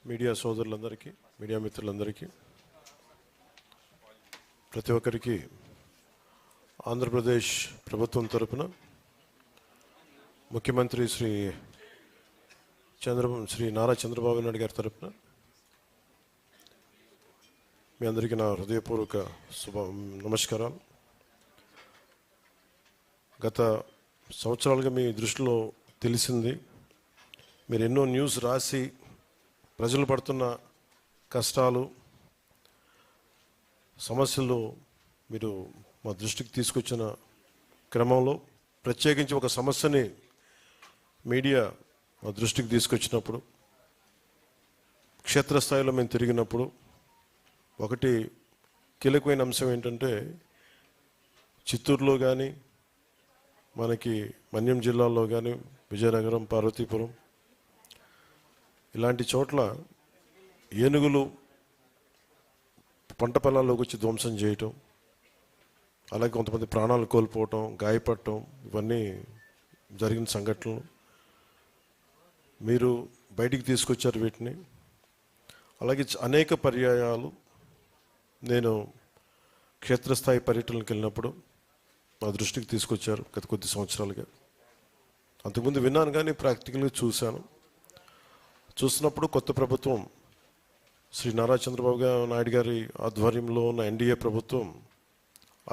Media సోదరులందరికీ, media మిత్రులందరికీ, ప్రతి ఒక్కరికి ఆంధ్రప్రదేశ్ ప్రభుత్వం తరపున ముఖ్యమంత్రి శ్రీ నారా చంద్రబాబు నాయుడు గారి తరపున మీ అందరికీ నా హృదయపూర్వక నమస్కారాలు. గత సంవత్సరాలుగా మీ దృష్టిలో తెలిసింది, మీరు ఎన్నో న్యూస్ రాసి ప్రజలు పడుతున్న కష్టాలు, సమస్యలు మీరు మా దృష్టికి తీసుకొచ్చిన క్రమంలో ప్రత్యేకించి ఒక సమస్యని మీడియా మా దృష్టికి తీసుకొచ్చినప్పుడు, క్షేత్రస్థాయిలో మేము తిరిగినప్పుడు ఒకటి కీలకమైన అంశం ఏంటంటే, చిత్తూరులో కానీ మనకి మన్యం జిల్లాలో కానీ విజయనగరం, పార్వతీపురం ఇలాంటి చోట్ల ఏనుగులు పంట పొలాల్లోకి వచ్చి ధ్వంసం చేయటం, అలాగే కొంతమంది ప్రాణాలు కోల్పోవటం, గాయపడటం, ఇవన్నీ జరిగిన సంఘటనలు. మీరు బయటికి తీసుకొచ్చారు వీటిని. అలాగే అనేక పర్యాయాలు నేను క్షేత్రస్థాయి పర్యటనలకు వెళ్ళినప్పుడు నా దృష్టికి తీసుకొచ్చారు గత కొద్ది సంవత్సరాలుగా. అంతకుముందు విన్నాను కానీ ప్రాక్టికల్గా చూసినప్పుడు కొత్త ప్రభుత్వం శ్రీ నారా చంద్రబాబు నాయుడు గారి ఆధ్వర్యంలో ఉన్న ఎన్డీఏ ప్రభుత్వం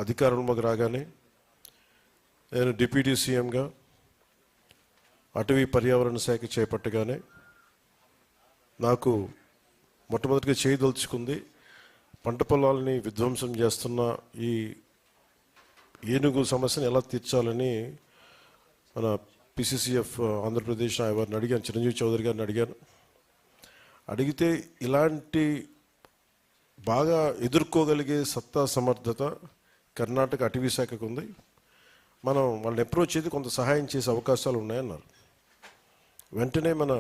అధికారంలోకి రాగానే నేను డిప్యూటీ సీఎంగా అటవీ పర్యావరణ శాఖ చేపట్టగానే నాకు మొట్టమొదటిగా చేయదలుచుకుంది పంట పొలాలని విధ్వంసం చేస్తున్న ఈ ఏనుగు సమస్యను ఎలా తీర్చాలని మన పిసిసిఎఫ్ ఆంధ్రప్రదేశ్ వారిని అడిగాను, చిరంజీవి చౌదరి గారిని అడిగితే ఇలాంటి బాగా ఎదుర్కోగలిగే సత్తా సమర్థత కర్ణాటక అటవీ శాఖకు ఉంది, మనం వాళ్ళని అప్రోచ్ చేసి కొంత సహాయం చేసే అవకాశాలు ఉన్నాయన్నారు. వెంటనే మన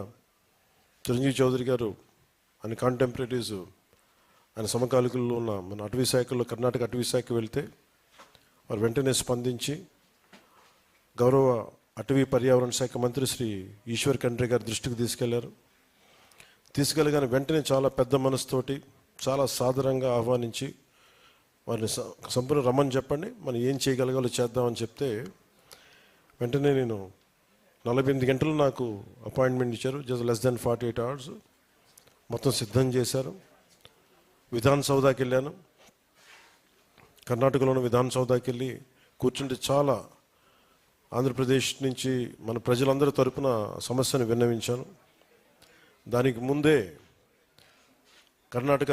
చిరంజీవి చౌదరి గారు ఆయన కాంటెంపరీస్, ఆయన సమకాలికుల్లో ఉన్న మన అటవీ శాఖలో కర్ణాటక అటవీ శాఖకి వెళ్తే వారు వెంటనే స్పందించి గౌరవ అటవీ పర్యావరణ శాఖ మంత్రి శ్రీ ఈశ్వర్ ఖండ్రే గారి దృష్టికి తీసుకెళ్ళగానే వెంటనే చాలా పెద్ద మనసుతోటి చాలా సాదరంగా ఆహ్వానించి వారిని సంపూర్ణ రమ్మని చెప్పండి, మనం ఏం చేయగలగాలో చేద్దామని చెప్తే వెంటనే నేను 48 గంటలు నాకు అపాయింట్మెంట్ ఇచ్చారు. జస్ట్ లెస్ దెన్ 48 hours మొత్తం సిద్ధం చేశారు. విధాన్ సౌదాకి వెళ్ళాను. కర్ణాటకలోని విధాన్ సౌదాకి వెళ్ళి కూర్చుంటే చాలా ఆంధ్రప్రదేశ్ నుంచి మన ప్రజలందరి తరపున సమస్యను విన్నవించాను. దానికి ముందే కర్ణాటక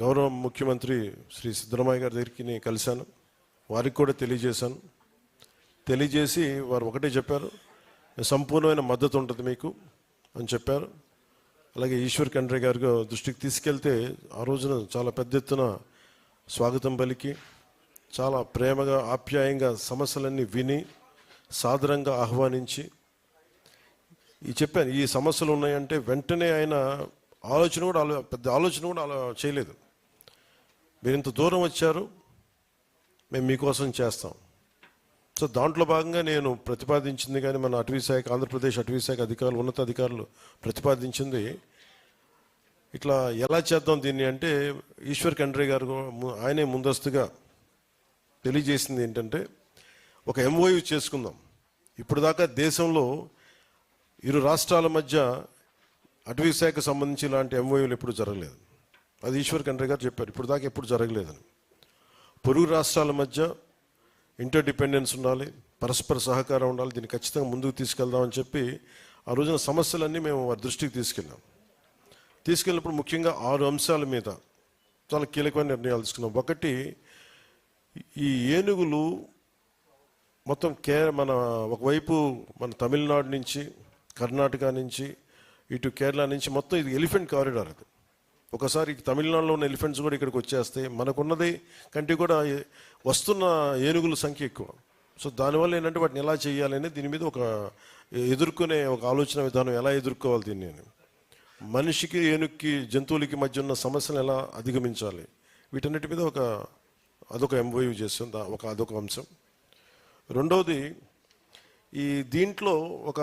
గౌరవ ముఖ్యమంత్రి శ్రీ సిద్ధరామయ్య గారి దగ్గరికి కలిశాను. వారికి కూడా తెలియజేసి వారు ఒకటే చెప్పారు, సంపూర్ణమైన మద్దతు ఉంటుంది మీకు అని చెప్పారు. అలాగే ఈశ్వర్ ఖండ్రే గారి దృష్టికి తీసుకెళ్తే ఆ రోజున చాలా పెద్ద ఎత్తున స్వాగతం పలికి చాలా ప్రేమగా ఆప్యాయంగా సమస్యలన్నీ విని సాదరంగా ఆహ్వానించి చెప్పాను, ఈ సమస్యలు ఉన్నాయంటే వెంటనే ఆయన పెద్ద ఆలోచన కూడా చేయలేదు. మీరు ఇంత దూరం వచ్చారు, మేము మీకోసం చేస్తాం. సో దాంట్లో భాగంగా నేను ప్రతిపాదించింది కానీ మన అటవీ శాఖ, ఆంధ్రప్రదేశ్ అటవీ శాఖ అధికారులు, ఉన్నతాధికారులు ప్రతిపాదించింది ఇట్లా ఎలా చేద్దాం దీన్ని అంటే, ఈశ్వర్ ఖండ్రే గారు ఆయనే ముందస్తుగా తెలియజేసింది ఏంటంటే, ఒక ఎంఓయూ చేసుకుందాం. ఇప్పుడు దాకా దేశంలో ఇరు రాష్ట్రాల మధ్య అటవీ శాఖకు సంబంధించి ఇలాంటి ఎంఓయూలు ఎప్పుడు జరగలేదు. అది ఈశ్వర్ ఖండ్రే గారు చెప్పారు, ఇప్పుడు దాకా ఎప్పుడు జరగలేదని. పొరుగు రాష్ట్రాల మధ్య ఇంటర్ డిపెండెన్స్ ఉండాలి, పరస్పర సహకారం ఉండాలి, దీన్ని ఖచ్చితంగా ముందుకు తీసుకెళ్దామని చెప్పి ఆ రోజున సమస్యలన్నీ మేము వారి దృష్టికి తీసుకెళ్ళినప్పుడు ముఖ్యంగా 6 అంశాల మీద చాలా కీలకమైన నిర్ణయాలు తీసుకున్నాం. ఒకటి, ఈ ఏనుగులు మొత్తం మన ఒకవైపు మన తమిళనాడు నుంచి, కర్ణాటక నుంచి, ఇటు కేరళ నుంచి మొత్తం ఇది ఎలిఫెంట్ కారిడార్. అది ఒకసారి తమిళనాడులో ఉన్న ఎలిఫెంట్స్ కూడా ఇక్కడికి వచ్చేస్తాయి. మనకున్నది కంటే కూడా వస్తున్న ఏనుగుల సంఖ్య ఎక్కువ. సో దానివల్ల ఏంటంటే వాటిని ఎలా చేయాలని దీని మీద ఒక ఎదుర్కొనే ఒక ఆలోచన విధానం, ఎలా ఎదుర్కోవాలి దీన్ని, మనిషికి ఏనుగుకి జంతువులకి మధ్య ఉన్న సమస్యను ఎలా అధిగమించాలి, వీటన్నిటి మీద అదొక ఎంఓయూ చేస్తుంది, అదొక అంశం. రెండవది, ఈ దీంట్లో ఒక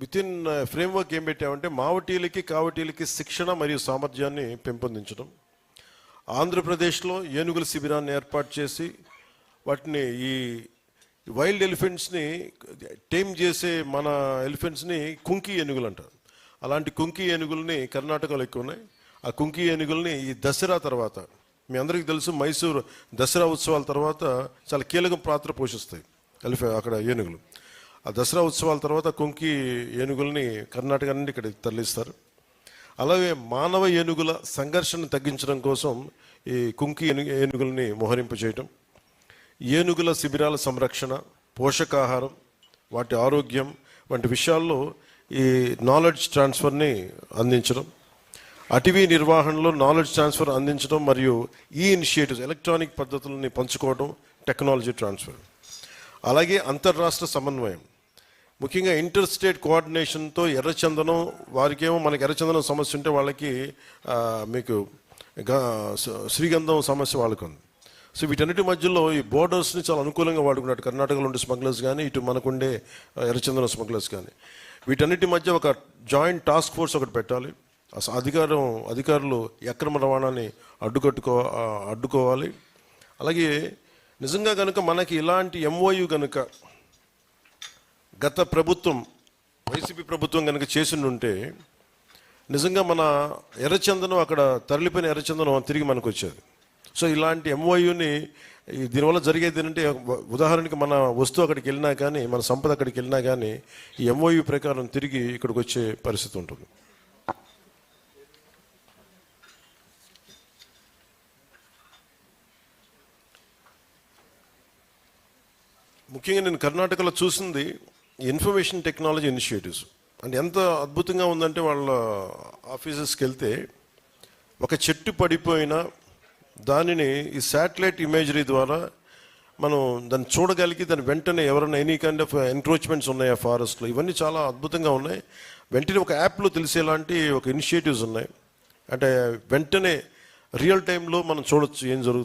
విత్ ఇన్ ఫ్రేమ్వర్క్ ఏం పెట్టామంటే మావటీలకి కావటీలకి శిక్షణ మరియు సామర్థ్యాన్ని పెంపొందించడం. ఆంధ్రప్రదేశ్లో ఏనుగుల శిబిరాన్ని ఏర్పాటు చేసి వాటిని ఈ వైల్డ్ ఎలిఫెంట్స్ని టేమ్ చేసే మన ఎలిఫెంట్స్ని కుంకి ఏనుగులు అంటారు. అలాంటి కుంకి ఏనుగుల్ని కర్ణాటకలో ఎక్కువ ఉన్నాయి. ఆ కుంకి ఏనుగుల్ని ఈ దసరా తర్వాత, మీ అందరికీ తెలుసు మైసూరు దసరా ఉత్సవాల తర్వాత చాలా కీలక పాత్ర పోషిస్తాయి అక్కడ ఏనుగులు. ఆ దసరా ఉత్సవాల తర్వాత కుంకి ఏనుగుల్ని కర్ణాటక నుండి ఇక్కడికి తరలిస్తారు. అలాగే మానవ ఏనుగుల సంఘర్షణ తగ్గించడం కోసం ఈ కుంకి ఏనుగుల్ని మోహరింపు చేయటం, ఏనుగుల శిబిరాల సంరక్షణ, పోషకాహారం, వాటి ఆరోగ్యం వంటి విషయాల్లో ఈ నాలెడ్జ్ ట్రాన్స్ఫర్ని అందించడం, అటవీ నిర్వహణలో నాలెడ్జ్ ట్రాన్స్ఫర్ అందించడం మరియు ఈ ఇనిషియేటివ్స్ ఎలక్ట్రానిక్ పద్ధతులని పంచుకోవడం, టెక్నాలజీ ట్రాన్స్ఫర్. అలాగే అంతర్రాష్ట్ర సమన్వయం, ముఖ్యంగా ఇంటర్ స్టేట్ కోఆర్డినేషన్తో ఎర్రచందనం, వారికేమో మనకి ఎర్రచందనం సమస్య ఉంటే వాళ్ళకి మీకు శ్రీగంధం సమస్య వాళ్ళకు ఉంది. సో వీటన్నిటి మధ్యలో ఈ బోర్డర్స్ని చాలా అనుకూలంగా వాడుకున్నట్టు కర్ణాటకలో ఉండే స్మగ్లర్స్ కానీ, ఇటు మనకుండే ఎర్రచందనం స్మగ్లర్స్ కానీ, వీటన్నిటి మధ్య ఒక జాయింట్ టాస్క్ ఫోర్స్ ఒకటి పెట్టాలి. అధికారులు అక్రమ రవాణాని అడ్డుకోవాలి. అలాగే నిజంగా కనుక మనకి ఇలాంటి ఎంఓయు కనుక గత ప్రభుత్వం, వైసీపీ ప్రభుత్వం కనుక చేసిండుంటే నిజంగా మన ఎర్రచందనం, అక్కడ తరలిపోయిన ఎర్రచందనం తిరిగి మనకు వచ్చేది. సో ఇలాంటి ఎంఓయూని దీనివల్ల జరిగేది ఏంటంటే, ఉదాహరణకి మన వస్తువు అక్కడికి వెళ్ళినా కానీ, మన సంపద అక్కడికి వెళ్ళినా కానీ ఈ ఎంఓయూ ప్రకారం తిరిగి ఇక్కడికి వచ్చే పరిస్థితి ఉంటుంది. ముఖ్యంగా నేను కర్ణాటకలో చూసింది ఇన్ఫర్మేషన్ టెక్నాలజీ ఇనిషియేటివ్స్ అంటే ఎంత అద్భుతంగా ఉందంటే, వాళ్ళ ఆఫీసెస్కి వెళ్తే ఒక చెట్టు పడిపోయినా దానిని ఈ శాటిలైట్ ఇమేజరీ ద్వారా మనం దాన్ని చూడగలిగి దాని వెంటనే ఎవరైనా ఎనీ కైండ్ ఆఫ్ ఎంక్రోచ్మెంట్స్ ఉన్నాయా ఫారెస్ట్లో, ఇవన్నీ చాలా అద్భుతంగా ఉన్నాయి. వెంటనే ఒక యాప్లో తెలిసేలాంటి ఒక ఇనిషియేటివ్స్ ఉన్నాయి. అంటే వెంటనే రియల్ టైంలో మనం చూడొచ్చు ఏం జరుగుతుంది.